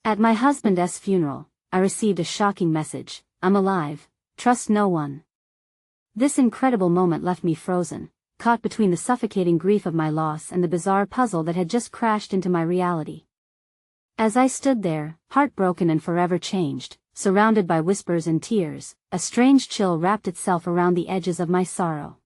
At my husband's funeral, I received a shocking message: "I'm alive, trust no one." This incredible moment left me frozen, caught between the suffocating grief of my loss and the bizarre puzzle that had just crashed into my reality. As I stood there, heartbroken and forever changed, surrounded by whispers and tears, a strange chill wrapped itself around the edges of my sorrow.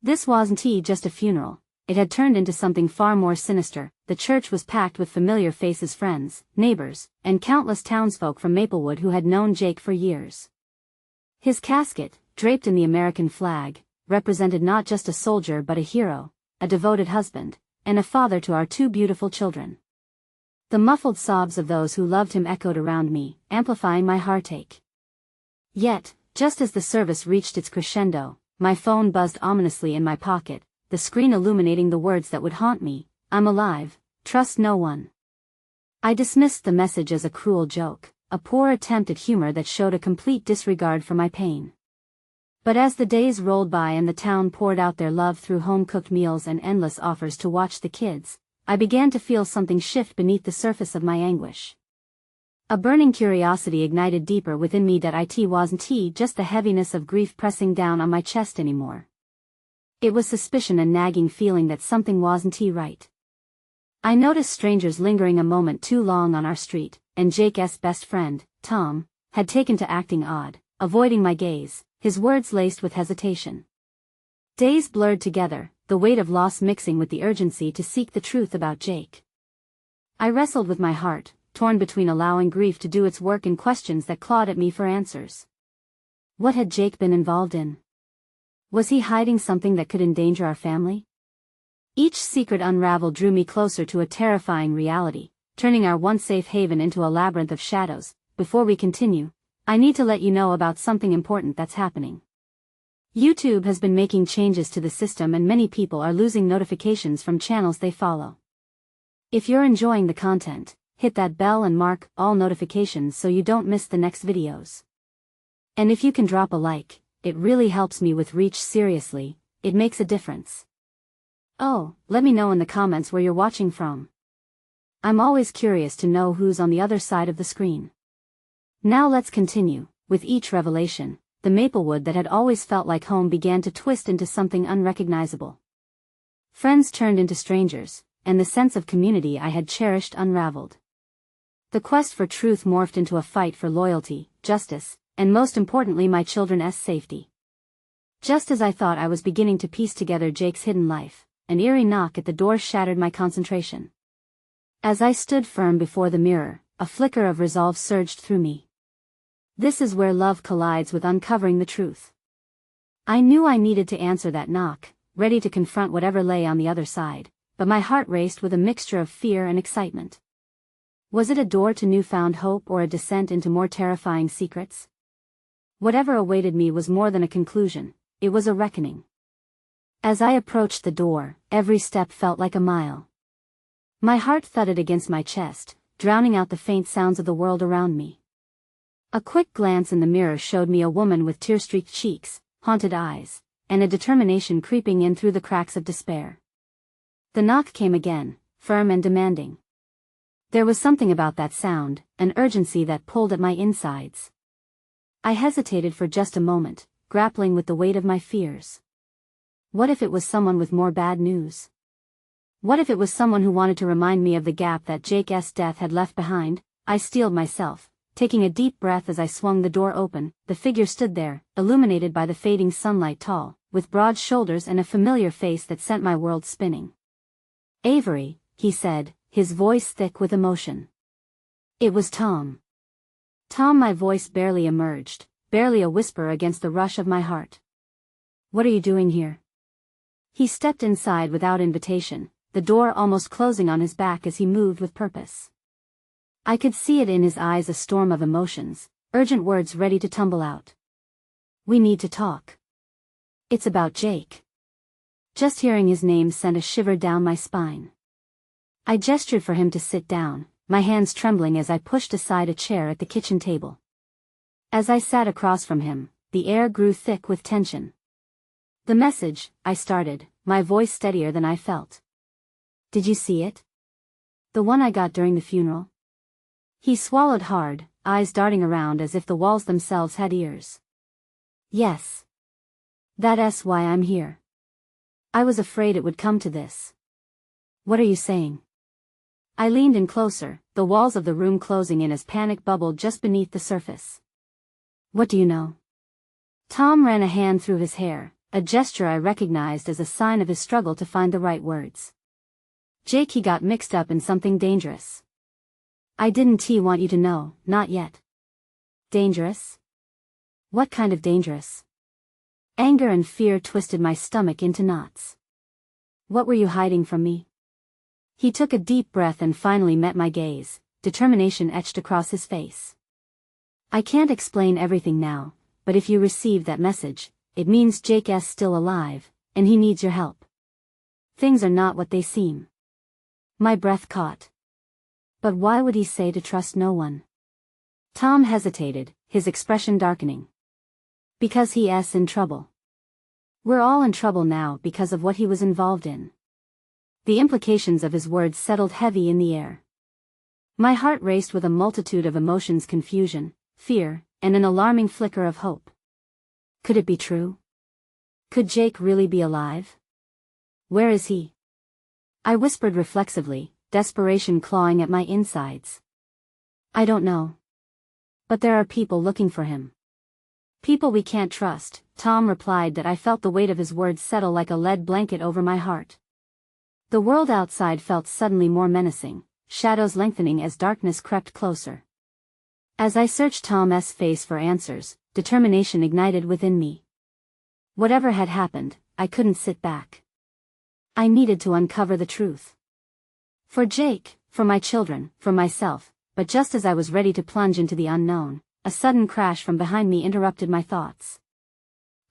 This wasn't just a funeral. It had turned into something far more sinister. The church was packed with familiar faces, friends, neighbors, and countless townsfolk from Maplewood who had known Jake for years. His casket, draped in the American flag, represented not just a soldier but a hero, a devoted husband, and a father to our two beautiful children. The muffled sobs of those who loved him echoed around me, amplifying my heartache. Yet, just as the service reached its crescendo, my phone buzzed ominously in my pocket, the screen illuminating the words that would haunt me: "I'm alive, trust no one." I dismissed the message as a cruel joke, a poor attempt at humor that showed a complete disregard for my pain. But as the days rolled by and the town poured out their love through home-cooked meals and endless offers to watch the kids, I began to feel something shift beneath the surface of my anguish. A burning curiosity ignited deeper within me that it wasn't just the heaviness of grief pressing down on my chest anymore. It was suspicion, a nagging feeling that something wasn't right. I noticed strangers lingering a moment too long on our street, and Jake's best friend, Tom, had taken to acting odd, avoiding my gaze, his words laced with hesitation. Days blurred together, the weight of loss mixing with the urgency to seek the truth about Jake. I wrestled with my heart, torn between allowing grief to do its work and questions that clawed at me for answers. What had Jake been involved in? Was he hiding something that could endanger our family? Each secret unravel drew me closer to a terrifying reality, turning our once safe haven into a labyrinth of shadows. Before we continue, I need to let you know about something important that's happening. YouTube has been making changes to the system and many people are losing notifications from channels they follow. If you're enjoying the content, hit that bell and mark all notifications so you don't miss the next videos. And if you can drop a like, it really helps me with reach. Seriously, it makes a difference. Oh, let me know in the comments where you're watching from. I'm always curious to know who's on the other side of the screen. Now let's continue. With each revelation, the Maplewood that had always felt like home began to twist into something unrecognizable. Friends turned into strangers, and the sense of community I had cherished unraveled. The quest for truth morphed into a fight for loyalty, justice, and most importantly my children's safety. Just as I thought I was beginning to piece together Jake's hidden life, an eerie knock at the door shattered my concentration. As I stood firm before the mirror, a flicker of resolve surged through me. This is where love collides with uncovering the truth. I knew I needed to answer that knock, ready to confront whatever lay on the other side, but my heart raced with a mixture of fear and excitement. Was it a door to newfound hope or a descent into more terrifying secrets? Whatever awaited me was more than a conclusion, it was a reckoning. As I approached the door, every step felt like a mile. My heart thudded against my chest, drowning out the faint sounds of the world around me. A quick glance in the mirror showed me a woman with tear-streaked cheeks, haunted eyes, and a determination creeping in through the cracks of despair. The knock came again, firm and demanding. There was something about that sound, an urgency that pulled at my insides. I hesitated for just a moment, grappling with the weight of my fears. What if it was someone with more bad news? What if it was someone who wanted to remind me of the gap that Jake's death had left behind? I steeled myself, taking a deep breath as I swung the door open. The figure stood there, illuminated by the fading sunlight, tall, with broad shoulders and a familiar face that sent my world spinning. "Avery," he said, his voice thick with emotion. It was Tom. Tom, my voice barely emerged, barely a whisper against the rush of my heart. "What are you doing here?" He stepped inside without invitation, the door almost closing on his back as he moved with purpose. I could see it in his eyes, a storm of emotions, urgent words ready to tumble out. "We need to talk. It's about Jake." Just hearing his name sent a shiver down my spine. I gestured for him to sit down, my hands trembling as I pushed aside a chair at the kitchen table. As I sat across from him, the air grew thick with tension. "The message," I started, my voice steadier than I felt. "Did you see it? The one I got during the funeral?" He swallowed hard, eyes darting around as if the walls themselves had ears. Yes. That's why I'm here. I was afraid it would come to this. What are you saying? I leaned in closer, the walls of the room closing in as panic bubbled just beneath the surface. What do you know? Tom ran a hand through his hair, a gesture I recognized as a sign of his struggle to find the right words. Jake, he got mixed up in something dangerous. I didn't want you to know, not yet. Dangerous? What kind of dangerous? Anger and fear twisted my stomach into knots. What were you hiding from me? He took a deep breath and finally met my gaze, determination etched across his face. I can't explain everything now, but if you receive that message, it means Jake's still alive, and he needs your help. Things are not what they seem. My breath caught. But why would he say to trust no one? Tom hesitated, his expression darkening. Because he's in trouble. We're all in trouble now because of what he was involved in. The implications of his words settled heavy in the air. My heart raced with a multitude of emotions: confusion, fear, and an alarming flicker of hope. Could it be true? Could Jake really be alive? Where is he? I whispered reflexively, desperation clawing at my insides. I don't know. But there are people looking for him. People we can't trust, Tom replied. That I felt the weight of his words settle like a lead blanket over my heart. The world outside felt suddenly more menacing, shadows lengthening as darkness crept closer. As I searched Tom's face for answers, determination ignited within me. Whatever had happened, I couldn't sit back. I needed to uncover the truth. For Jake, for my children, for myself. But just as I was ready to plunge into the unknown, a sudden crash from behind me interrupted my thoughts.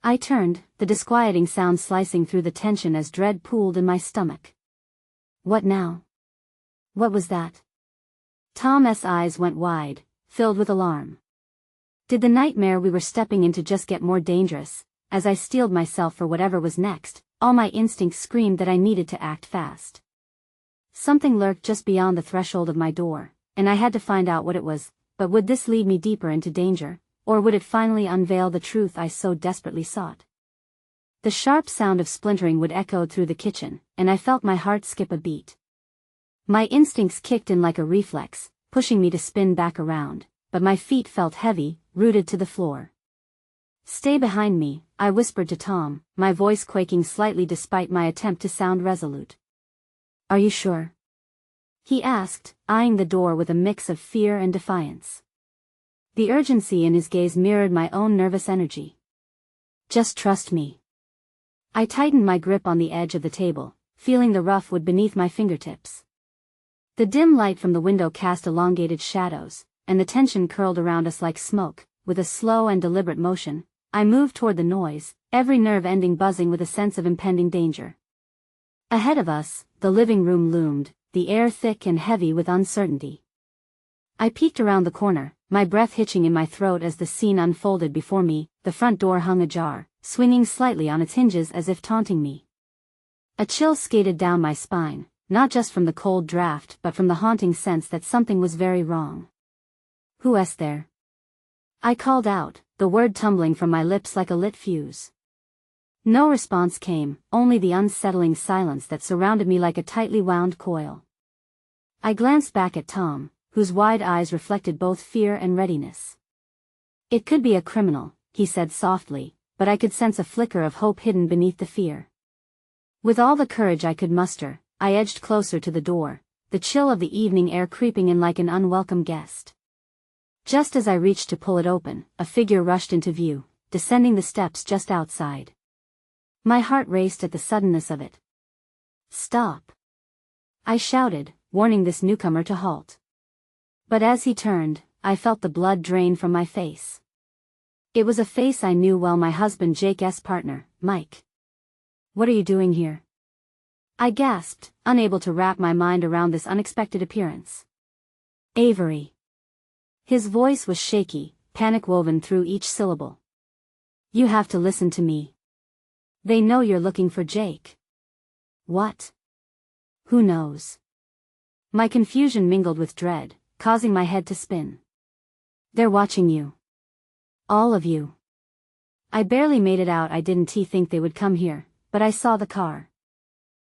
I turned, the disquieting sound slicing through the tension as dread pooled in my stomach. What now? What was that? Tom's eyes went wide, filled with alarm. Did the nightmare we were stepping into just get more dangerous? As I steeled myself for whatever was next, all my instincts screamed that I needed to act fast. Something lurked just beyond the threshold of my door, and I had to find out what it was. But would this lead me deeper into danger, or would it finally unveil the truth I so desperately sought? The sharp sound of splintering wood echoed through the kitchen, and I felt my heart skip a beat. My instincts kicked in like a reflex, pushing me to spin back around, but my feet felt heavy, rooted to the floor. Stay behind me, I whispered to Tom, my voice quaking slightly despite my attempt to sound resolute. Are you sure? He asked, eyeing the door with a mix of fear and defiance. The urgency in his gaze mirrored my own nervous energy. Just trust me. I tightened my grip on the edge of the table, feeling the rough wood beneath my fingertips. The dim light from the window cast elongated shadows, and the tension curled around us like smoke. With a slow and deliberate motion, I moved toward the noise, every nerve ending buzzing with a sense of impending danger. Ahead of us, the living room loomed, the air thick and heavy with uncertainty. I peeked around the corner, my breath hitching in my throat as the scene unfolded before me. The front door hung ajar, swinging slightly on its hinges as if taunting me. A chill skated down my spine, not just from the cold draft but from the haunting sense that something was very wrong. Who's there? I called out, the word tumbling from my lips like a lit fuse. No response came, only the unsettling silence that surrounded me like a tightly wound coil. I glanced back at Tom, whose wide eyes reflected both fear and readiness. It could be a criminal, he said softly, but I could sense a flicker of hope hidden beneath the fear. With all the courage I could muster, I edged closer to the door, the chill of the evening air creeping in like an unwelcome guest. Just as I reached to pull it open, a figure rushed into view, descending the steps just outside. My heart raced at the suddenness of it. Stop! I shouted, warning this newcomer to halt. But as he turned, I felt the blood drain from my face. It was a face I knew well, my husband Jake's partner, Mike. What are you doing here? I gasped, unable to wrap my mind around this unexpected appearance. Avery. His voice was shaky, panic woven through each syllable. You have to listen to me. They know you're looking for Jake. What? Who knows? My confusion mingled with dread, causing my head to spin. "They're watching you. All of you." I barely made it out. I didn't think they would come here, but I saw the car.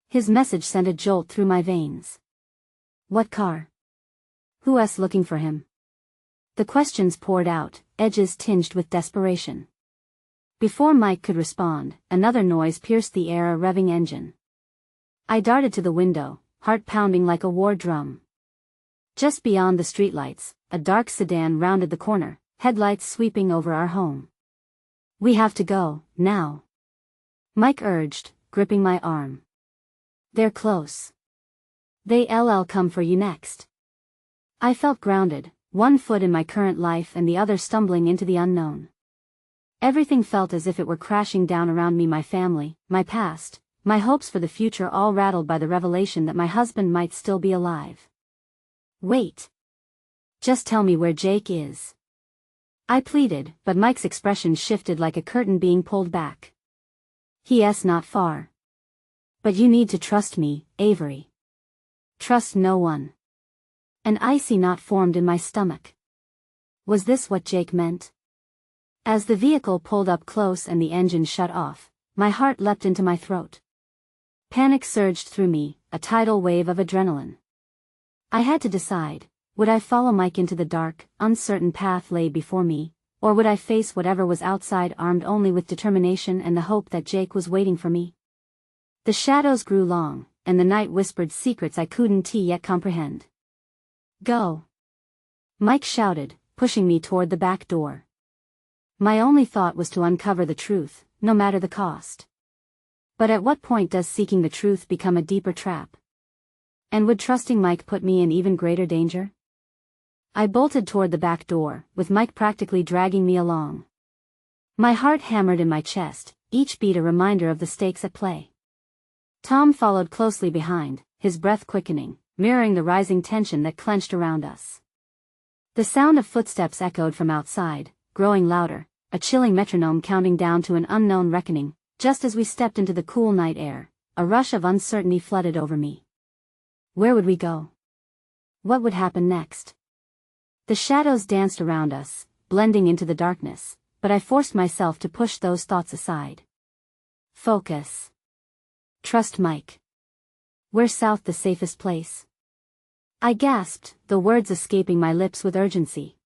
His message sent a jolt through my veins. What car? Who's looking for him? The questions poured out, edges tinged with desperation. Before Mike could respond, another noise pierced the air, a revving engine. I darted to the window, heart pounding like a war drum. Just beyond the streetlights, a dark sedan rounded the corner, headlights sweeping over our home. "We have to go, now," Mike urged, gripping my arm. "They're close. They'll come for you next." I felt grounded, one foot in my current life and the other stumbling into the unknown. Everything felt as if it were crashing down around me, my family, my past, my hopes for the future, all rattled by the revelation that my husband might still be alive. "Wait. Just tell me where Jake is," I pleaded, but Mike's expression shifted like a curtain being pulled back. "He's not far. But you need to trust me, Avery. Trust no one." An icy knot formed in my stomach. Was this what Jake meant? As the vehicle pulled up close and the engine shut off, my heart leapt into my throat. Panic surged through me, a tidal wave of adrenaline. I had to decide, would I follow Mike into the dark, uncertain path lay before me, or would I face whatever was outside, armed only with determination and the hope that Jake was waiting for me? The shadows grew long, and the night whispered secrets I couldn't yet comprehend. "Go!" Mike shouted, pushing me toward the back door. My only thought was to uncover the truth, no matter the cost. But at what point does seeking the truth become a deeper trap? And would trusting Mike put me in even greater danger? I bolted toward the back door, with Mike practically dragging me along. My heart hammered in my chest, each beat a reminder of the stakes at play. Tom followed closely behind, his breath quickening, mirroring the rising tension that clenched around us. The sound of footsteps echoed from outside, growing louder, a chilling metronome counting down to an unknown reckoning. Just as we stepped into the cool night air, a rush of uncertainty flooded over me. Where would we go? What would happen next? The shadows danced around us, blending into the darkness, but I forced myself to push those thoughts aside. Focus. Trust Mike. We're south, the safest place. I gasped, the words escaping my lips with urgency.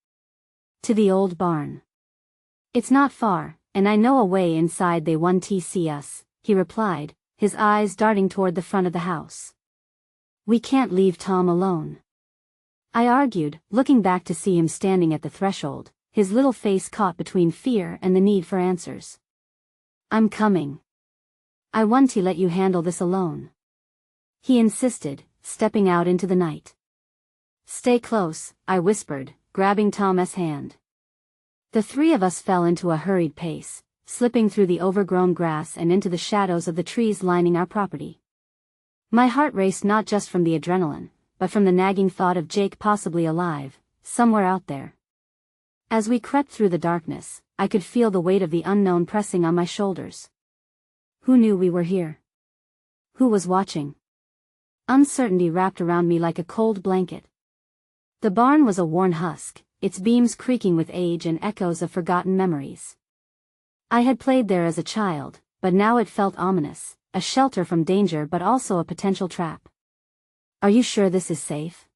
To the old barn. It's not far, and I know a way inside. They won't see us, he replied, his eyes darting toward the front of the house. We can't leave Tom alone, I argued, looking back to see him standing at the threshold, his little face caught between fear and the need for answers. I'm coming. I want to let you handle this alone, he insisted, stepping out into the night. Stay close, I whispered, grabbing Tom's hand. The three of us fell into a hurried pace, slipping through the overgrown grass and into the shadows of the trees lining our property. My heart raced, not just from the adrenaline, but from the nagging thought of Jake possibly alive, somewhere out there. As we crept through the darkness, I could feel the weight of the unknown pressing on my shoulders. Who knew we were here? Who was watching? Uncertainty wrapped around me like a cold blanket. The barn was a worn husk, its beams creaking with age and echoes of forgotten memories. I had played there as a child, but now it felt ominous, a shelter from danger but also a potential trap. Are you sure this is safe?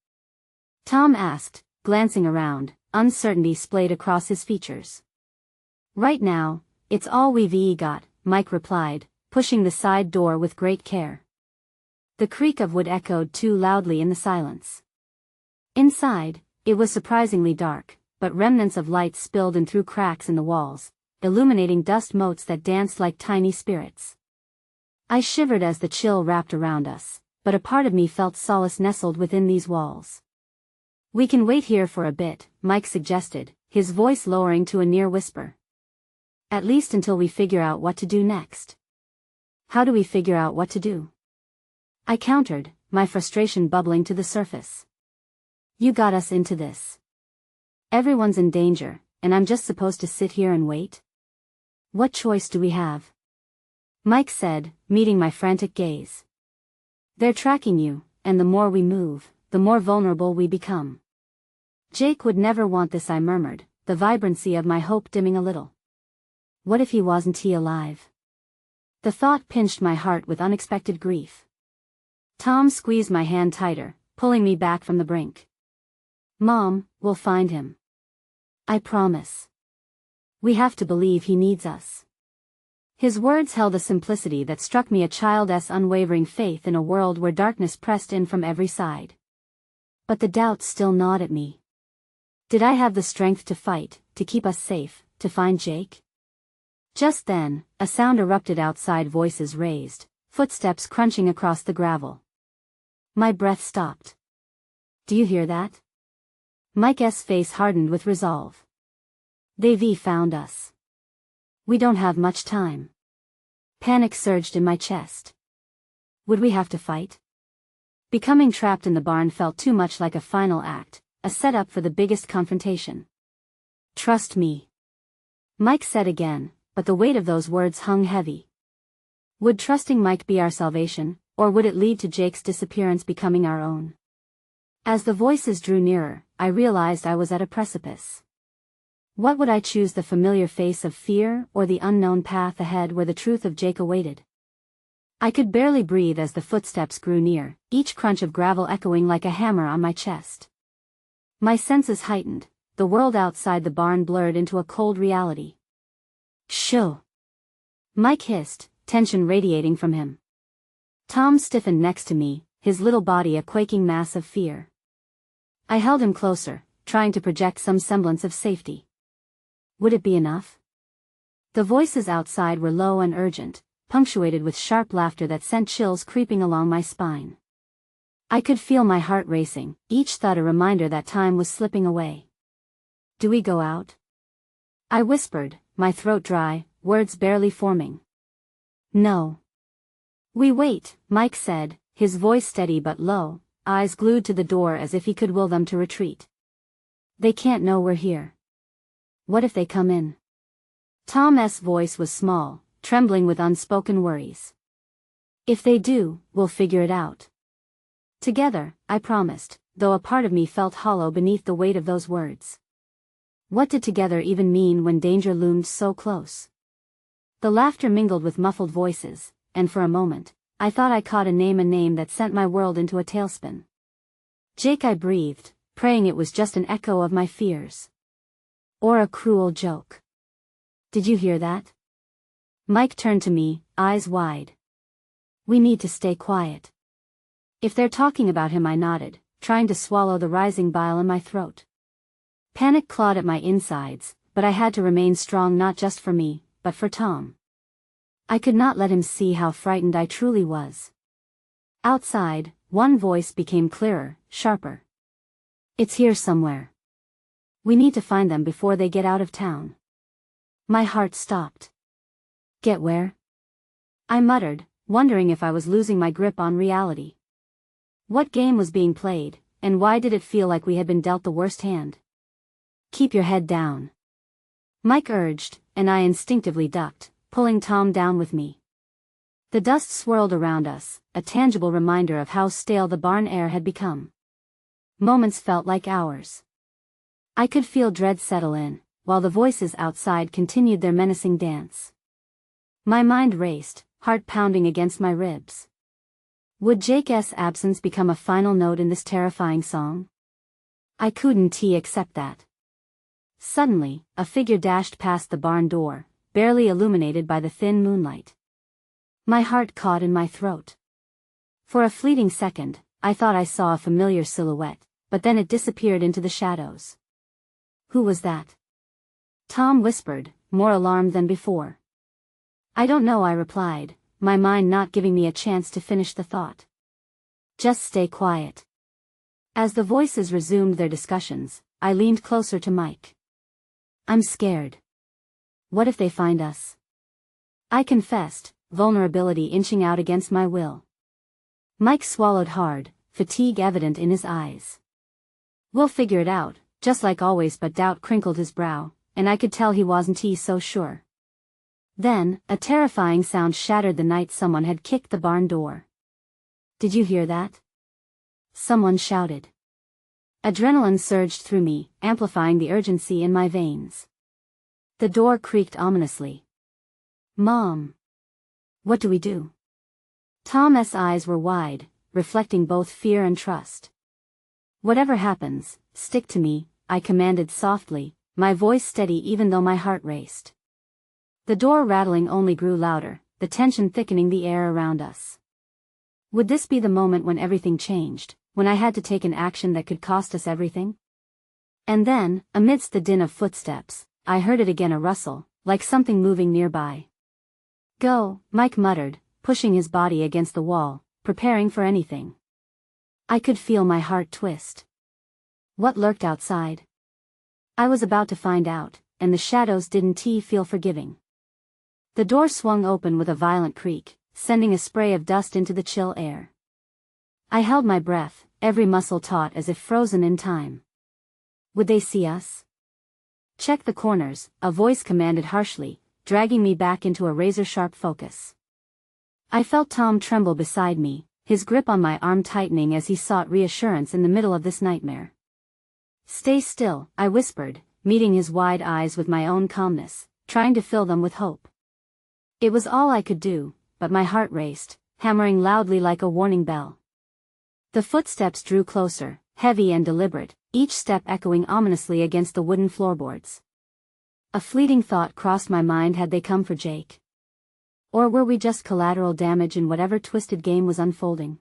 Tom asked, glancing around, uncertainty splayed across his features. Right now, it's all we've got, Mike replied, pushing the side door with great care. The creak of wood echoed too loudly in the silence. Inside, it was surprisingly dark, but remnants of light spilled in through cracks in the walls, illuminating dust motes that danced like tiny spirits. I shivered as the chill wrapped around us, but a part of me felt solace nestled within these walls. We can wait here for a bit, Mike suggested, his voice lowering to a near whisper. At least until we figure out what to do next. How do we figure out what to do? I countered, my frustration bubbling to the surface. You got us into this. Everyone's in danger, and I'm just supposed to sit here and wait? What choice do we have? Mike said, meeting my frantic gaze. They're tracking you, and the more we move, the more vulnerable we become. Jake would never want this, I murmured, the vibrancy of my hope dimming a little. What if he wasn't alive? The thought pinched my heart with unexpected grief. Tom squeezed my hand tighter, pulling me back from the brink. Mom, we'll find him. I promise. We have to believe he needs us. His words held a simplicity that struck me, a child's unwavering faith in a world where darkness pressed in from every side. But the doubts still gnawed at me. Did I have the strength to fight, to keep us safe, to find Jake? Just then, a sound erupted outside, voices raised, footsteps crunching across the gravel. My breath stopped. Do you hear that? Mike's face hardened with resolve. They've found us. We don't have much time. Panic surged in my chest. Would we have to fight? Becoming trapped in the barn felt too much like a final act, a setup for the biggest confrontation. Trust me, Mike said again, but the weight of those words hung heavy. Would trusting Mike be our salvation, or would it lead to Jake's disappearance becoming our own? As the voices drew nearer, I realized I was at a precipice. What would I choose, the familiar face of fear or the unknown path ahead where the truth of Jake awaited? I could barely breathe as the footsteps grew near, each crunch of gravel echoing like a hammer on my chest. My senses heightened, the world outside the barn blurred into a cold reality. Shoo! Mike hissed, tension radiating from him. Tom stiffened next to me, his little body a quaking mass of fear. I held him closer, trying to project some semblance of safety. Would it be enough? The voices outside were low and urgent, punctuated with sharp laughter that sent chills creeping along my spine. I could feel my heart racing, each thought a reminder that time was slipping away. Do we go out? I whispered, my throat dry, words barely forming. No. We wait, Mike said, his voice steady but low, eyes glued to the door as if he could will them to retreat. They can't know we're here. What if they come in? Tom's voice was small, trembling with unspoken worries. If they do, we'll figure it out. Together, I promised, though a part of me felt hollow beneath the weight of those words. What did together even mean when danger loomed so close? The laughter mingled with muffled voices, and for a moment, I thought I caught a name that sent my world into a tailspin. Jake, I breathed, praying it was just an echo of my fears. Or a cruel joke. Did you hear that? Mike turned to me, eyes wide. We need to stay quiet. If they're talking about him, I nodded, trying to swallow the rising bile in my throat. Panic clawed at my insides, but I had to remain strong, not just for me, but for Tom. I could not let him see how frightened I truly was. Outside, one voice became clearer, sharper. It's here somewhere. We need to find them before they get out of town. My heart stopped. Get where? I muttered, wondering if I was losing my grip on reality. What game was being played, and why did it feel like we had been dealt the worst hand? Keep your head down, Mike urged, and I instinctively ducked, pulling Tom down with me. The dust swirled around us, a tangible reminder of how stale the barn air had become. Moments felt like hours. I could feel dread settle in, while the voices outside continued their menacing dance. My mind raced, heart pounding against my ribs. Would Jake's absence become a final note in this terrifying song? I couldn't accept that. Suddenly, a figure dashed past the barn door, barely illuminated by the thin moonlight. My heart caught in my throat. For a fleeting second, I thought I saw a familiar silhouette, but then it disappeared into the shadows. Who was that? Tom whispered, more alarmed than before. I don't know, I replied, my mind not giving me a chance to finish the thought. Just stay quiet. As the voices resumed their discussions, I leaned closer to Mike. I'm scared. What if they find us? I confessed, vulnerability inching out against my will. Mike swallowed hard, fatigue evident in his eyes. We'll figure it out, just like always, but doubt crinkled his brow, and I could tell he wasn't so sure. Then, a terrifying sound shattered the night. Someone had kicked the barn door. Did you hear that? Someone shouted. Adrenaline surged through me, amplifying the urgency in my veins. The door creaked ominously. "Mom! What do we do?" Tom's eyes were wide, reflecting both fear and trust. "Whatever happens, stick to me," I commanded softly, my voice steady even though my heart raced. The door rattling only grew louder, the tension thickening the air around us. Would this be the moment when everything changed, when I had to take an action that could cost us everything? And then, amidst the din of footsteps, I heard it again, a rustle, like something moving nearby. "Go," Mike muttered, pushing his body against the wall, preparing for anything. I could feel my heart twist. What lurked outside? I was about to find out, and the shadows didn't feel forgiving. The door swung open with a violent creak, sending a spray of dust into the chill air. I held my breath, every muscle taut as if frozen in time. Would they see us? "Check the corners," a voice commanded harshly, dragging me back into a razor-sharp focus. I felt Tom tremble beside me, his grip on my arm tightening as he sought reassurance in the middle of this nightmare. "Stay still," I whispered, meeting his wide eyes with my own calmness, trying to fill them with hope. It was all I could do, but my heart raced, hammering loudly like a warning bell. The footsteps drew closer, heavy and deliberate, each step echoing ominously against the wooden floorboards. A fleeting thought crossed my mind: had they come for Jake? Or were we just collateral damage in whatever twisted game was unfolding?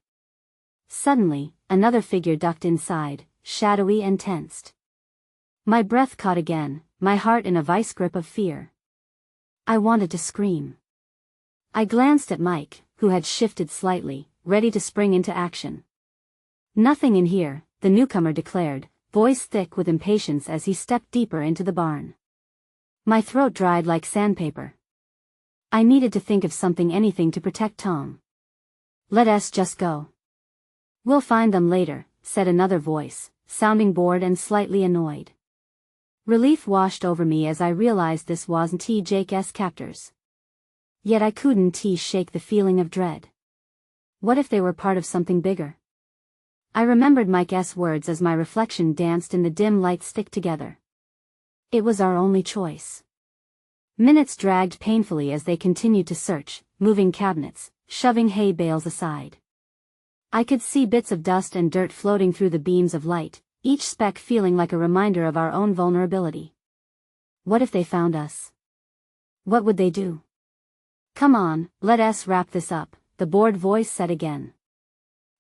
Suddenly, another figure ducked inside, shadowy and tensed. My breath caught again, my heart in a vice grip of fear. I wanted to scream. I glanced at Mike, who had shifted slightly, ready to spring into action. "Nothing in here," the newcomer declared, voice thick with impatience as he stepped deeper into the barn. My throat dried like sandpaper. I needed to think of something, anything to protect Tom. "Let us just go. We'll find them later," said another voice, sounding bored and slightly annoyed. Relief washed over me as I realized this wasn't Jake's captors. Yet I couldn't shake the feeling of dread. What if they were part of something bigger? I remembered Mike's words as my reflection danced in the dim light. Stick together. It was our only choice. Minutes dragged painfully as they continued to search, moving cabinets, shoving hay bales aside. I could see bits of dust and dirt floating through the beams of light, each speck feeling like a reminder of our own vulnerability. What if they found us? What would they do? "Come on, let us wrap this up," the bored voice said again.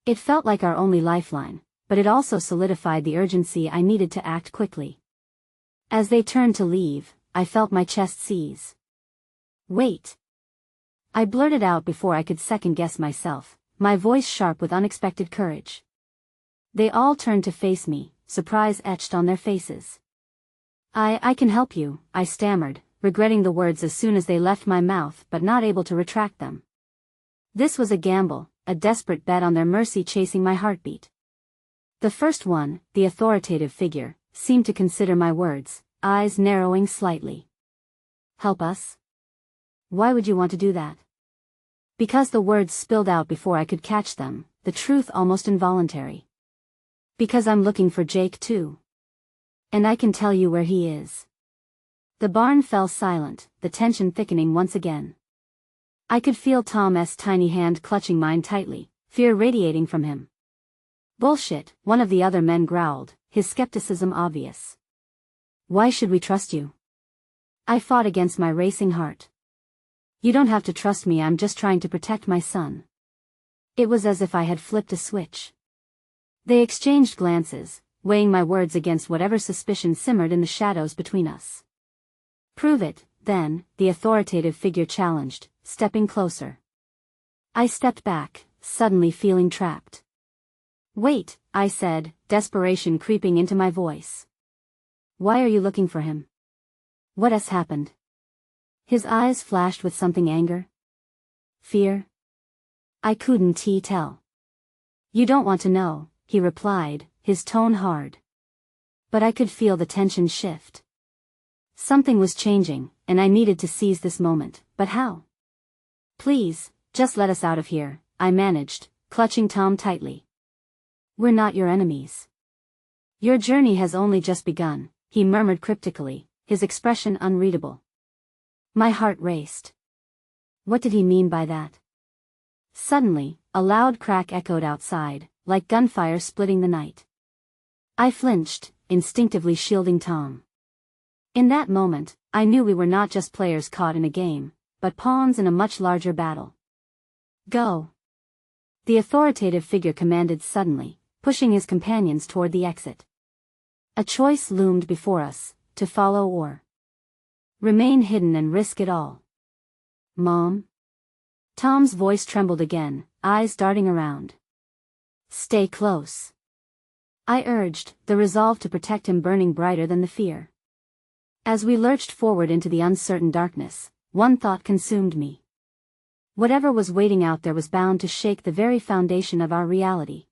It felt like our only lifeline, but it also solidified the urgency I needed to act quickly. As they turned to leave, I felt my chest seize. "Wait!" I blurted out before I could second-guess myself, my voice sharp with unexpected courage. They all turned to face me, surprise etched on their faces. I can help you," I stammered, regretting the words as soon as they left my mouth but not able to retract them. This was a gamble, a desperate bet on their mercy chasing my heartbeat. The first one, the authoritative figure, seemed to consider my words, eyes narrowing slightly. "Help us? Why would you want to do that?" Because the words spilled out before I could catch them, the truth almost involuntary. "Because I'm looking for Jake too. And I can tell you where he is." The barn fell silent, the tension thickening once again. I could feel Tom's tiny hand clutching mine tightly, fear radiating from him. "Bullshit," one of the other men growled, his skepticism obvious. "Why should we trust you?" I fought against my racing heart. "You don't have to trust me, I'm just trying to protect my son." It was as if I had flipped a switch. They exchanged glances, weighing my words against whatever suspicion simmered in the shadows between us. "Prove it, then," the authoritative figure challenged, stepping closer. I stepped back, suddenly feeling trapped. "Wait," I said, desperation creeping into my voice. "Why are you looking for him? What has happened?" His eyes flashed with something: anger? Fear? I couldn't tell. "You don't want to know," he replied, his tone hard. But I could feel the tension shift. Something was changing, and I needed to seize this moment, but how? "Please, just let us out of here," I managed, clutching Tom tightly. "We're not your enemies. Your journey has only just begun, he murmured cryptically, his expression unreadable. My heart raced. What did he mean by that? Suddenly, a loud crack echoed outside, like gunfire splitting the night. I flinched, instinctively shielding Tom. In that moment, I knew we were not just players caught in a game, but pawns in a much larger battle. Go! The authoritative figure commanded suddenly, pushing his companions toward the exit. A choice loomed before us, to follow or remain hidden and risk it all. Mom? Tom's voice trembled again, eyes darting around. Stay close. I urged, the resolve to protect him burning brighter than the fear. As we lurched forward into the uncertain darkness, one thought consumed me. Whatever was waiting out there was bound to shake the very foundation of our reality.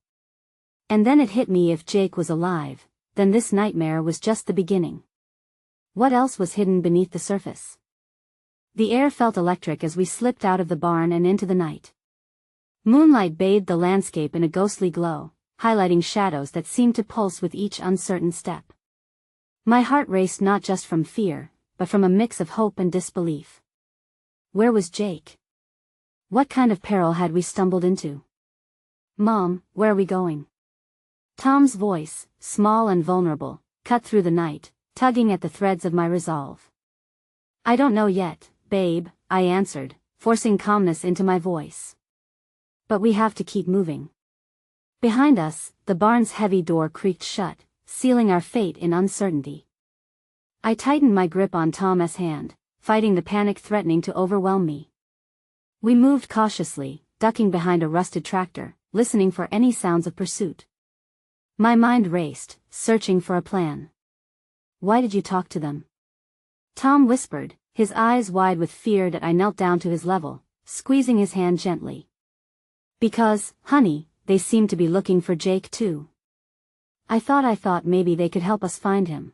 And then it hit me: if Jake was alive, then this nightmare was just the beginning. What else was hidden beneath the surface? The air felt electric as we slipped out of the barn and into the night. Moonlight bathed the landscape in a ghostly glow, highlighting shadows that seemed to pulse with each uncertain step. My heart raced not just from fear, but from a mix of hope and disbelief. Where was Jake? What kind of peril had we stumbled into? Mom, where are we going? Tom's voice, small and vulnerable, cut through the night, tugging at the threads of my resolve. I don't know yet, babe, I answered, forcing calmness into my voice. But we have to keep moving. Behind us, the barn's heavy door creaked shut, sealing our fate in uncertainty. I tightened my grip on Tom's hand, fighting the panic threatening to overwhelm me. We moved cautiously, ducking behind a rusted tractor, listening for any sounds of pursuit. My mind raced, searching for a plan. Why did you talk to them? Tom whispered, his eyes wide with fear. That I knelt down to his level, squeezing his hand gently. Because, honey, they seem to be looking for Jake too. I thought maybe they could help us find him.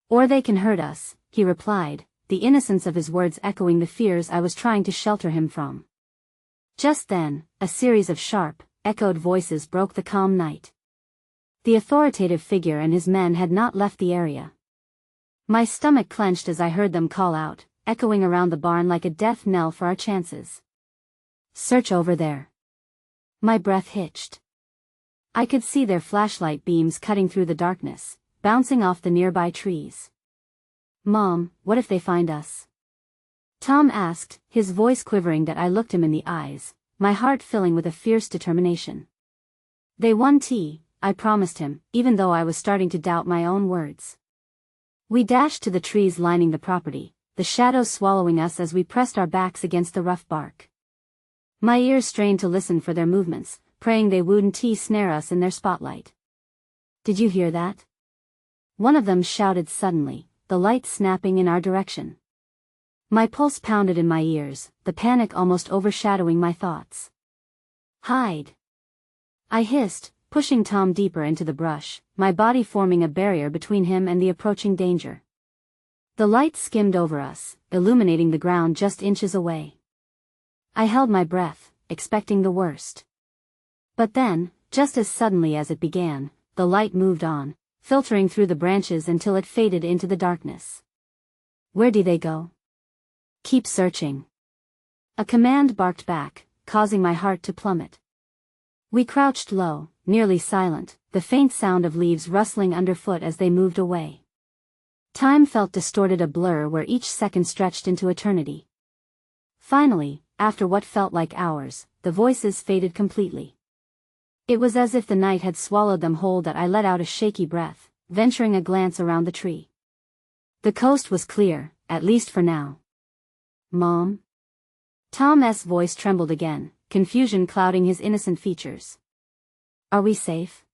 Or they can hurt us, he replied, the innocence of his words echoing the fears I was trying to shelter him from. Just then, a series of sharp, echoed voices broke the calm night. The authoritative figure and his men had not left the area. My stomach clenched as I heard them call out, echoing around the barn like a death knell for our chances. Search over there. My breath hitched. I could see their flashlight beams cutting through the darkness, bouncing off the nearby trees. Mom, what if they find us? Tom asked, his voice quivering. That I looked him in the eyes, my heart filling with a fierce determination. They won't, I promised him, even though I was starting to doubt my own words. We dashed to the trees lining the property, the shadows swallowing us as we pressed our backs against the rough bark. My ears strained to listen for their movements, praying they wouldn't snare us in their spotlight. Did you hear that? One of them shouted suddenly, the light snapping in our direction. My pulse pounded in my ears, the panic almost overshadowing my thoughts. Hide! I hissed, pushing Tom deeper into the brush, my body forming a barrier between him and the approaching danger. The light skimmed over us, illuminating the ground just inches away. I held my breath, expecting the worst. But then, just as suddenly as it began, the light moved on, filtering through the branches until it faded into the darkness. Where did they go? Keep searching. A command barked back, causing my heart to plummet. We crouched low, nearly silent, the faint sound of leaves rustling underfoot as they moved away. Time felt distorted, a blur where each second stretched into eternity. Finally, after what felt like hours, the voices faded completely. It was as if the night had swallowed them whole. That I let out a shaky breath, venturing a glance around the tree. The coast was clear, at least for now. Mom? Tom's voice trembled again, confusion clouding his innocent features. Are we safe?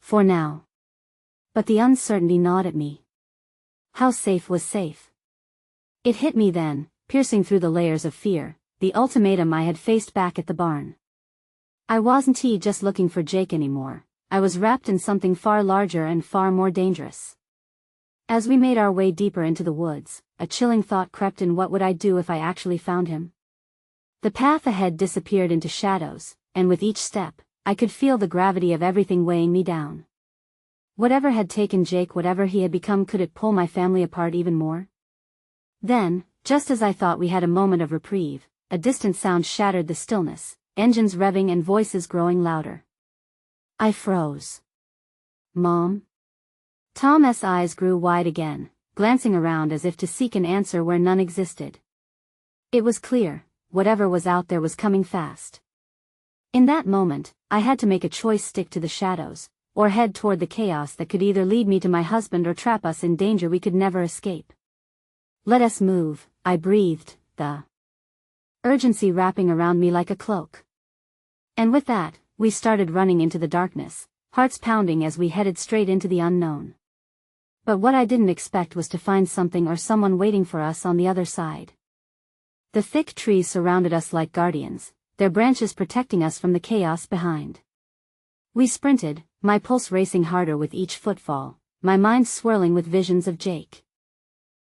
For now. But the uncertainty gnawed at me. How safe was safe? It hit me then, piercing through the layers of fear, the ultimatum I had faced back at the barn. I wasn't just looking for Jake anymore, I was wrapped in something far larger and far more dangerous. As we made our way deeper into the woods, a chilling thought crept in: what would I do if I actually found him? The path ahead disappeared into shadows, and with each step, I could feel the gravity of everything weighing me down. Whatever had taken Jake, whatever he had become, could it pull my family apart even more? Then, just as I thought we had a moment of reprieve, a distant sound shattered the stillness, engines revving and voices growing louder. I froze. Mom? Tom's eyes grew wide again, glancing around as if to seek an answer where none existed. It was clear, whatever was out there was coming fast. In that moment, I had to make a choice: stick to the shadows, or head toward the chaos that could either lead me to my husband or trap us in danger we could never escape. Let us move, I breathed, the urgency wrapping around me like a cloak. And with that, we started running into the darkness, hearts pounding as we headed straight into the unknown. But what I didn't expect was to find something or someone waiting for us on the other side. The thick trees surrounded us like guardians, their branches protecting us from the chaos behind. We sprinted, my pulse racing harder with each footfall, my mind swirling with visions of Jake.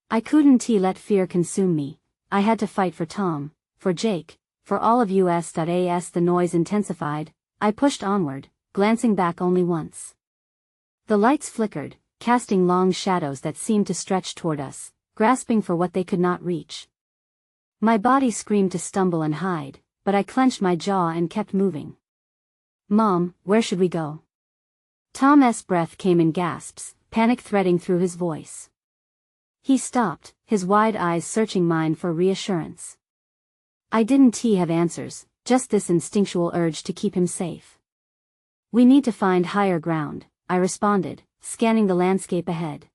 I couldn't let fear consume me. I had to fight for Tom, for Jake, for all of us. As the noise intensified, I pushed onward, glancing back only once. The lights flickered, casting long shadows that seemed to stretch toward us, grasping for what they could not reach. My body screamed to stumble and hide, but I clenched my jaw and kept moving. Mom, where should we go? Tom's breath came in gasps, panic threading through his voice. He stopped, his wide eyes searching mine for reassurance. I didn't have answers, just this instinctual urge to keep him safe. We need to find higher ground, I responded, scanning the landscape ahead.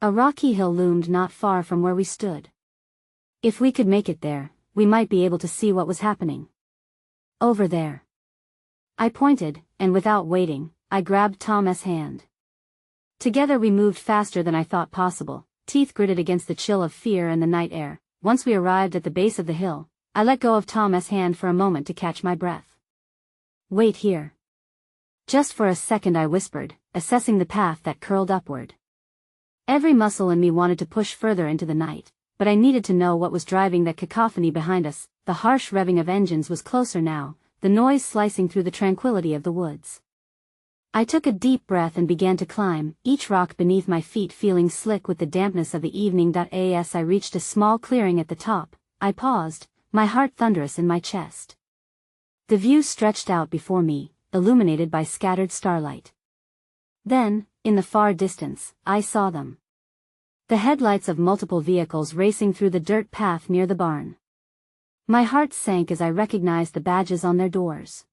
A rocky hill loomed not far from where we stood. If we could make it there, we might be able to see what was happening. Over there. I pointed, and without waiting, I grabbed Tom's hand. Together we moved faster than I thought possible, teeth gritted against the chill of fear and the night air. Once we arrived at the base of the hill, I let go of Tom's hand for a moment to catch my breath. Wait here. Just for a second, I whispered, assessing the path that curled upward. Every muscle in me wanted to push further into the night, but I needed to know what was driving that cacophony behind us. The harsh revving of engines was closer now, the noise slicing through the tranquility of the woods. I took a deep breath and began to climb, each rock beneath my feet feeling slick with the dampness of the evening. As I reached a small clearing at the top, I paused, my heart thunderous in my chest. The view stretched out before me, illuminated by scattered starlight. Then, in the far distance, I saw them. The headlights of multiple vehicles racing through the dirt path near the barn. My heart sank as I recognized the badges on their doors.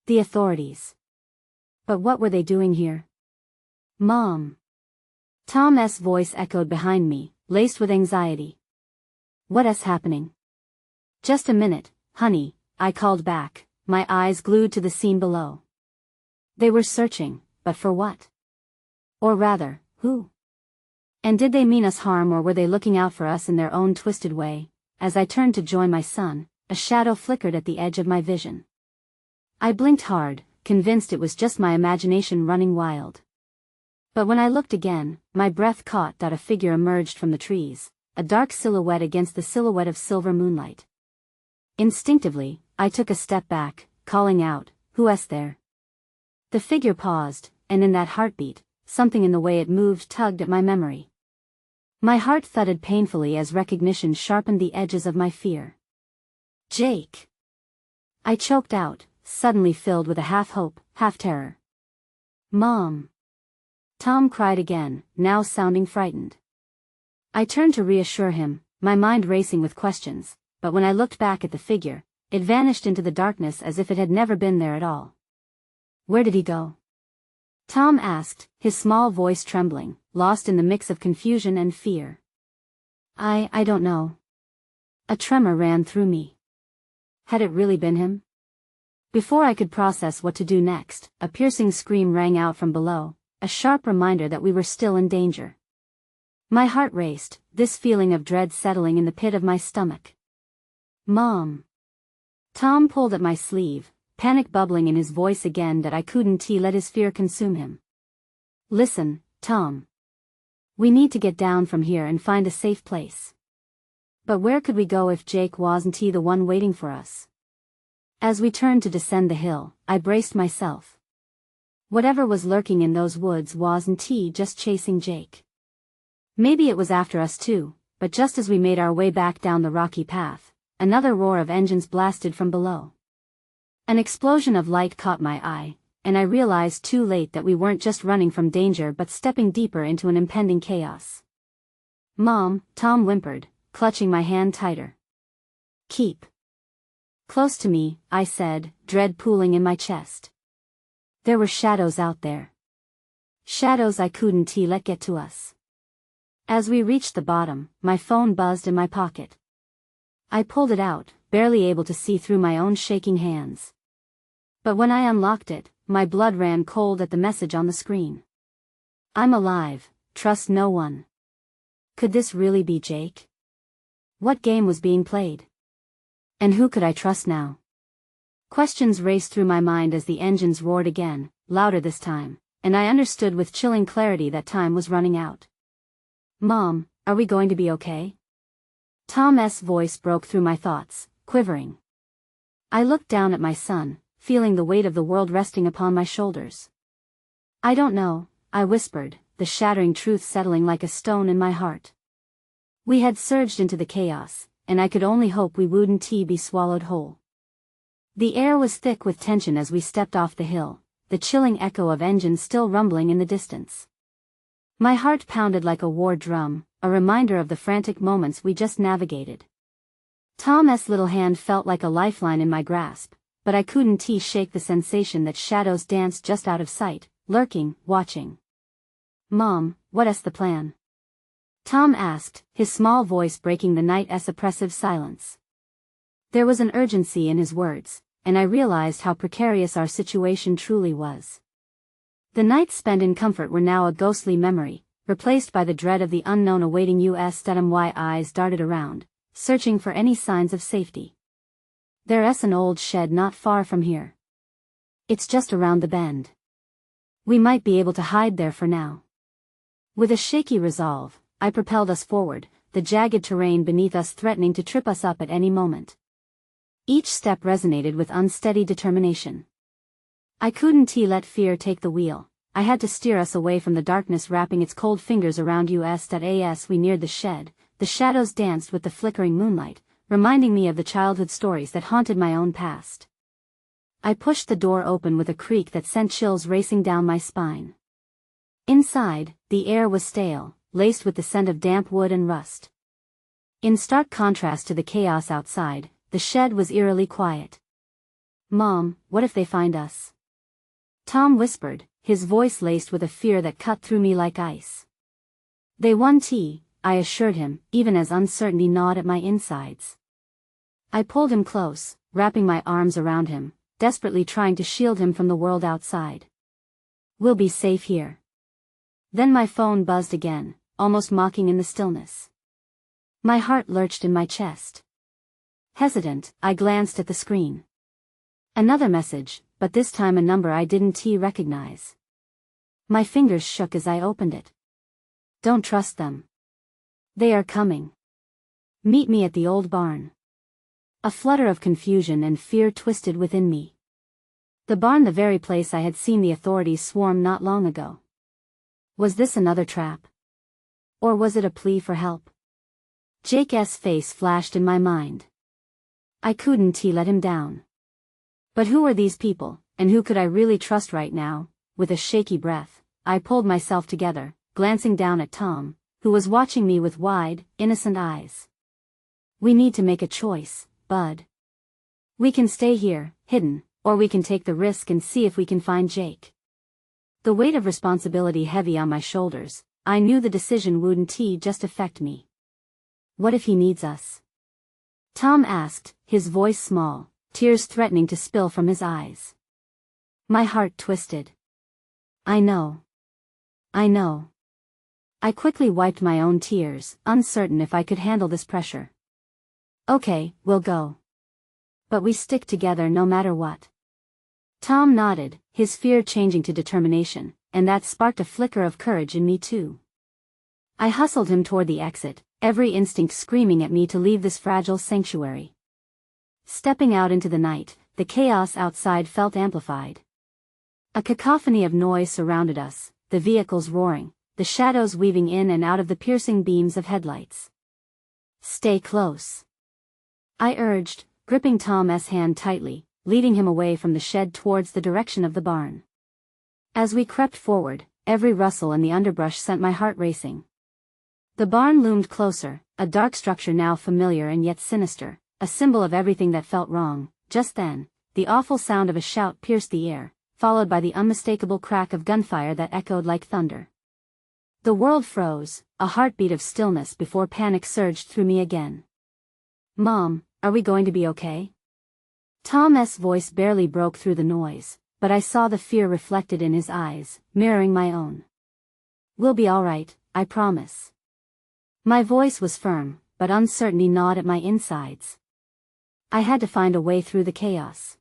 The authorities. But what were they doing here? Mom. Tom's voice echoed behind me, laced with anxiety. What's happening? Just a minute, honey, I called back, my eyes glued to the scene below. They were searching, but for what? Or rather, who? And did they mean us harm, or were they looking out for us in their own twisted way? As I turned to join my son, a shadow flickered at the edge of my vision. I blinked hard, convinced it was just my imagination running wild. But when I looked again, my breath caught. A figure emerged from the trees, a dark silhouette against the silhouette of silver moonlight. Instinctively, I took a step back, calling out, "Who's there?" The figure paused, and in that heartbeat, something in the way it moved tugged at my memory. My heart thudded painfully as recognition sharpened the edges of my fear. Jake! I choked out, suddenly filled with a half-hope, half-terror. Mom! Tom cried again, now sounding frightened. I turned to reassure him, my mind racing with questions, but when I looked back at the figure, it vanished into the darkness as if it had never been there at all. Where did he go? Tom asked, his small voice trembling, lost in the mix of confusion and fear. I don't know. A tremor ran through me. Had it really been him? Before I could process what to do next, a piercing scream rang out from below, a sharp reminder that we were still in danger. My heart raced, this feeling of dread settling in the pit of my stomach. Mom! Tom pulled at my sleeve, panic bubbling in his voice again. I couldn't let his fear consume him. Listen, Tom. We need to get down from here and find a safe place. But where could we go if Jake wasn't the one waiting for us? As we turned to descend the hill, I braced myself. Whatever was lurking in those woods wasn't just chasing Jake. Maybe it was after us too, but just as we made our way back down the rocky path, another roar of engines blasted from below. An explosion of light caught my eye, and I realized too late that we weren't just running from danger but stepping deeper into an impending chaos. "Mom," Tom whimpered, clutching my hand tighter. "Keep close to me," I said, dread pooling in my chest. There were shadows out there. Shadows I couldn't let get to us. As we reached the bottom, my phone buzzed in my pocket. I pulled it out, barely able to see through my own shaking hands. But when I unlocked it, my blood ran cold at the message on the screen. "I'm alive, trust no one." Could this really be Jake? What game was being played? And who could I trust now? Questions raced through my mind as the engines roared again, louder this time, and I understood with chilling clarity that time was running out. "Mom, are we going to be okay?" Tom's voice broke through my thoughts, quivering. I looked down at my son, feeling the weight of the world resting upon my shoulders. "I don't know," I whispered, the shattering truth settling like a stone in my heart. We had surged into the chaos, and I could only hope we wouldn't be swallowed whole. The air was thick with tension as we stepped off the hill, the chilling echo of engines still rumbling in the distance. My heart pounded like a war drum, a reminder of the frantic moments we just navigated. Tom's little hand felt like a lifeline in my grasp, but I couldn't shake the sensation that shadows danced just out of sight, lurking, watching. "Mom, what's the plan?" Tom asked, his small voice breaking the night's oppressive silence. There was an urgency in his words, and I realized how precarious our situation truly was. The nights spent in comfort were now a ghostly memory, replaced by the dread of the unknown awaiting us. My eyes darted around, searching for any signs of safety. There's an old shed not far from here. It's just around the bend. We might be able to hide there for now. With a shaky resolve, I propelled us forward, the jagged terrain beneath us threatening to trip us up at any moment. Each step resonated with unsteady determination. I couldn't let fear take the wheel. I had to steer us away from the darkness wrapping its cold fingers around us. As we neared the shed, the shadows danced with the flickering moonlight, reminding me of the childhood stories that haunted my own past. I pushed the door open with a creak that sent chills racing down my spine. Inside, the air was stale, laced with the scent of damp wood and rust. In stark contrast to the chaos outside, the shed was eerily quiet. "Mom, what if they find us?" Tom whispered, his voice laced with a fear that cut through me like ice. "They won't," I assured him, even as uncertainty gnawed at my insides. I pulled him close, wrapping my arms around him, desperately trying to shield him from the world outside. "We'll be safe here." Then my phone buzzed again, almost mocking in the stillness. My heart lurched in my chest. Hesitant, I glanced at the screen. Another message, but this time a number I didn't recognize. My fingers shook as I opened it. "Don't trust them. They are coming. Meet me at the old barn." A flutter of confusion and fear twisted within me. The barn, the very place I had seen the authorities swarm not long ago. Was this another trap? Or was it a plea for help? Jake's face flashed in my mind. I couldn't let him down. But who were these people, and who could I really trust right now? With a shaky breath, I pulled myself together, glancing down at Tom, who was watching me with wide, innocent eyes. "We need to make a choice, bud. We can stay here, hidden, or we can take the risk and see if we can find Jake." The weight of responsibility heavy on my shoulders, I knew the decision wouldn't just affect me. "What if he needs us?" Tom asked, his voice small, tears threatening to spill from his eyes. My heart twisted. I know. I quickly wiped my own tears, uncertain if I could handle this pressure. "Okay, we'll go. But we stick together no matter what." Tom nodded, his fear changing to determination, and that sparked a flicker of courage in me too. I hustled him toward the exit, every instinct screaming at me to leave this fragile sanctuary. Stepping out into the night, the chaos outside felt amplified. A cacophony of noise surrounded us, the vehicles roaring, the shadows weaving in and out of the piercing beams of headlights. "Stay close," I urged, gripping Tom's hand tightly, leading him away from the shed towards the direction of the barn. As we crept forward, every rustle in the underbrush sent my heart racing. The barn loomed closer, a dark structure now familiar and yet sinister, a symbol of everything that felt wrong. Just then, the awful sound of a shout pierced the air, followed by the unmistakable crack of gunfire that echoed like thunder. The world froze, a heartbeat of stillness before panic surged through me again. "Mom, are we going to be okay?" Tom's voice barely broke through the noise, but I saw the fear reflected in his eyes, mirroring my own. "We'll be all right, I promise." My voice was firm, but uncertainty gnawed at my insides. I had to find a way through the chaos.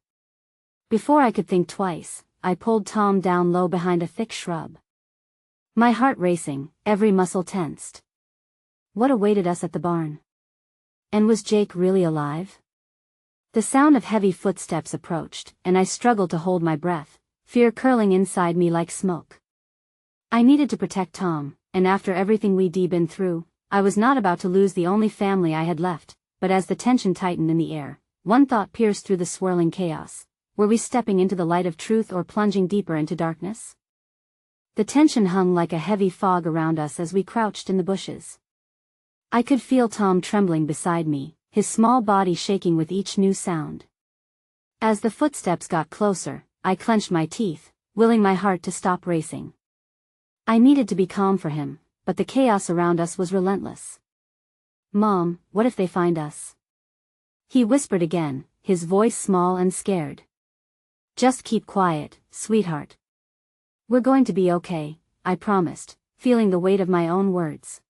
Before I could think twice, I pulled Tom down low behind a thick shrub. My heart racing, every muscle tensed. What awaited us at the barn? And was Jake really alive? The sound of heavy footsteps approached, and I struggled to hold my breath, fear curling inside me like smoke. I needed to protect Tom, and after everything we'd been through, I was not about to lose the only family I had left. But as the tension tightened in the air, one thought pierced through the swirling chaos. Were we stepping into the light of truth or plunging deeper into darkness? The tension hung like a heavy fog around us as we crouched in the bushes. I could feel Tom trembling beside me, his small body shaking with each new sound. As the footsteps got closer, I clenched my teeth, willing my heart to stop racing. I needed to be calm for him, but the chaos around us was relentless. "Mom, what if they find us?" He whispered again, his voice small and scared. "Just keep quiet, sweetheart. We're going to be okay," I promised, feeling the weight of my own words.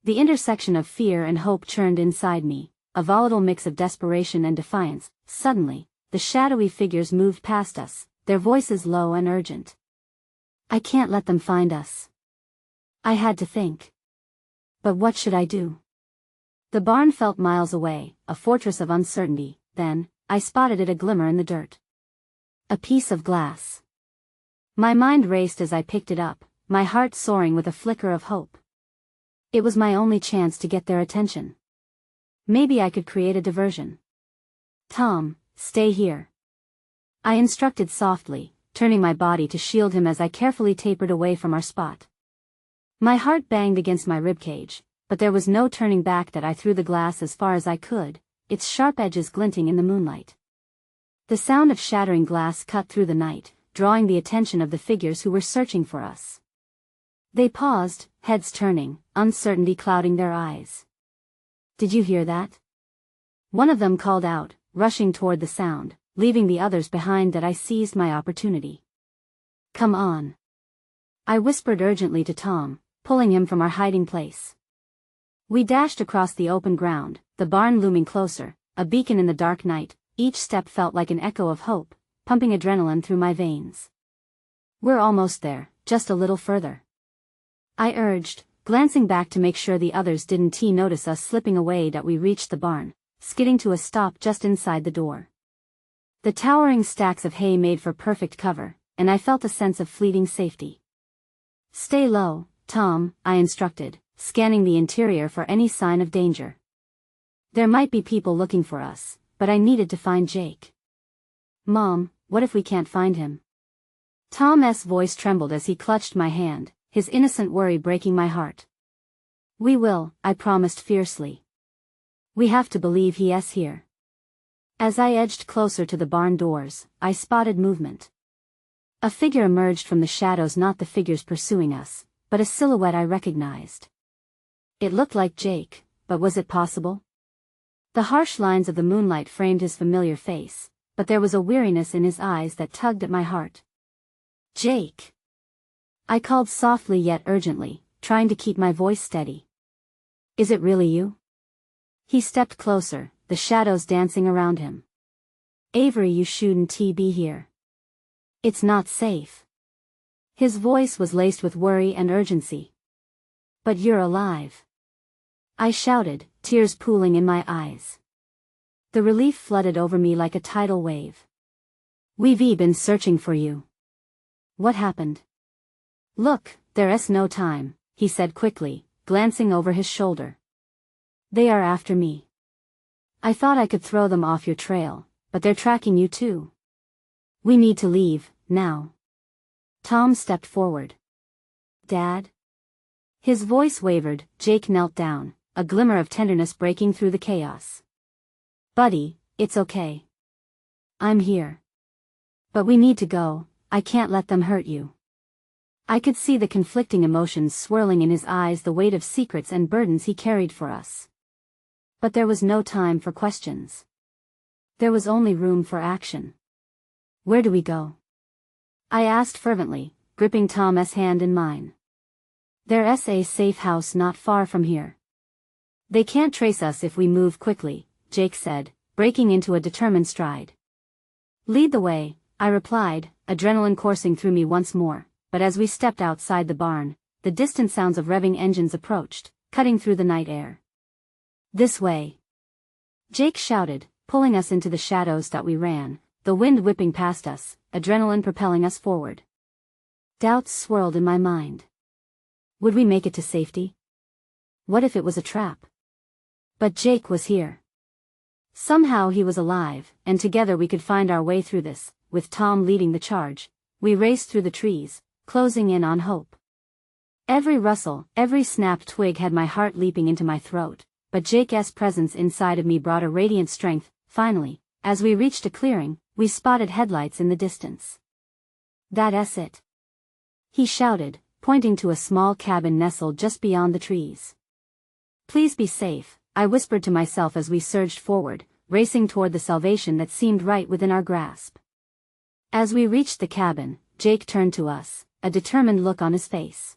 The intersection of fear and hope churned inside me, a volatile mix of desperation and defiance. Suddenly, the shadowy figures moved past us, their voices low and urgent. "I can't let them find us." I had to think. But what should I do? The barn felt miles away, a fortress of uncertainty. Then, I spotted it a glimmer in the dirt. A piece of glass. My mind raced as I picked it up, my heart soaring with a flicker of hope. It was my only chance to get their attention. Maybe I could create a diversion. "Tom, stay here," I instructed softly, turning my body to shield him as I carefully tapered away from our spot. My heart banged against my ribcage, but there was no turning back. That I threw the glass as far as I could, its sharp edges glinting in the moonlight. The sound of shattering glass cut through the night, drawing the attention of the figures who were searching for us. They paused, heads turning, uncertainty clouding their eyes. "Did you hear that?" One of them called out, rushing toward the sound, leaving the others behind. That I seized my opportunity. "Come on," I whispered urgently to Tom, pulling him from our hiding place. We dashed across the open ground, the barn looming closer, a beacon in the dark night. Each step felt like an echo of hope, pumping adrenaline through my veins. "We're almost there, just a little further," I urged, glancing back to make sure the others didn't notice us slipping away. That we reached the barn, skidding to a stop just inside the door. The towering stacks of hay made for perfect cover, and I felt a sense of fleeting safety. "Stay low, Tom," I instructed, scanning the interior for any sign of danger. There might be people looking for us, but I needed to find Jake. "Mom, what if we can't find him?" Tom's voice trembled as he clutched my hand, his innocent worry breaking my heart. "We will," I promised fiercely. "We have to believe he's here." As I edged closer to the barn doors, I spotted movement. A figure emerged from the shadows, not the figures pursuing us, but a silhouette I recognized. It looked like Jake, but was it possible? The harsh lines of the moonlight framed his familiar face, but there was a weariness in his eyes that tugged at my heart. "Jake!" I called softly yet urgently, trying to keep my voice steady. "Is it really you?" He stepped closer, the shadows dancing around him. "Avery, you shouldn't be here. It's not safe." His voice was laced with worry and urgency. "But you're alive," I shouted, tears pooling in my eyes. The relief flooded over me like a tidal wave. "We've been searching for you." What happened? Look, there's no time, he said quickly, glancing over his shoulder. They are after me. I thought I could throw them off your trail, but they're tracking you too. We need to leave, now. Tom stepped forward. Dad? His voice wavered. Jake knelt down, a glimmer of tenderness breaking through the chaos. Buddy, it's okay. I'm here. But we need to go, I can't let them hurt you. I could see the conflicting emotions swirling in his eyes, the weight of secrets and burdens he carried for us. But there was no time for questions. There was only room for action. Where do we go? I asked fervently, gripping Tom's hand in mine. There's a safe house not far from here. They can't trace us if we move quickly, Jake said, breaking into a determined stride. Lead the way, I replied, adrenaline coursing through me once more, but as we stepped outside the barn, the distant sounds of revving engines approached, cutting through the night air. This way. Jake shouted, pulling us into the shadows that we ran, the wind whipping past us, adrenaline propelling us forward. Doubts swirled in my mind. Would we make it to safety? What if it was a trap? But Jake was here. Somehow he was alive, and together we could find our way through this. With Tom leading the charge, we raced through the trees, closing in on hope. Every rustle, every snapped twig had my heart leaping into my throat, but Jake's presence inside of me brought a radiant strength. Finally, as we reached a clearing, we spotted headlights in the distance. That's it. He shouted, pointing to a small cabin nestled just beyond the trees. Please be safe, I whispered to myself as we surged forward, racing toward the salvation that seemed right within our grasp. As we reached the cabin, Jake turned to us, a determined look on his face.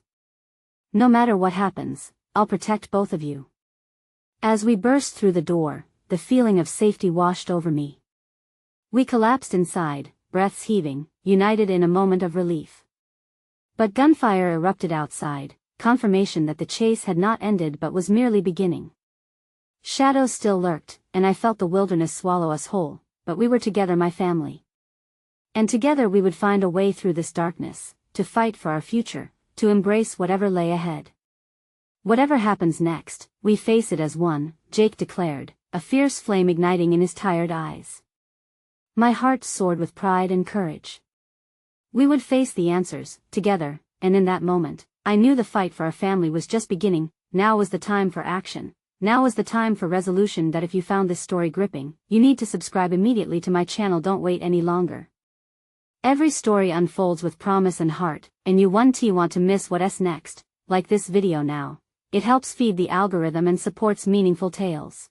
No matter what happens, I'll protect both of you. As we burst through the door, the feeling of safety washed over me. We collapsed inside, breaths heaving, united in a moment of relief. But gunfire erupted outside, confirmation that the chase had not ended but was merely beginning. Shadows still lurked, and I felt the wilderness swallow us whole, but we were together, my family. And together we would find a way through this darkness, to fight for our future, to embrace whatever lay ahead. Whatever happens next, we face it as one, Jake declared, a fierce flame igniting in his tired eyes. My heart soared with pride and courage. We would face the answers, together, and in that moment, I knew the fight for our family was just beginning. Now was the time for action. Now was the time for resolution. That if you found this story gripping, you need to subscribe immediately to my channel. Don't wait any longer. Every story unfolds with promise and heart, and you want to miss what's next. Like this video now. It helps feed the algorithm and supports meaningful tales.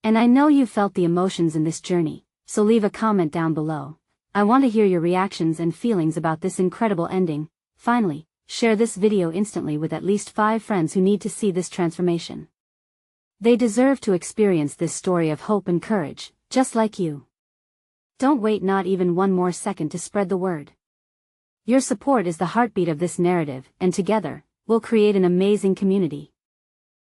And I know you felt the emotions in this journey, so leave a comment down below. I want to hear your reactions and feelings about this incredible ending. Finally, share this video instantly with at least 5 friends who need to see this transformation. They deserve to experience this story of hope and courage, just like you. Don't wait not even one more second to spread the word. Your support is the heartbeat of this narrative, and together, we'll create an amazing community.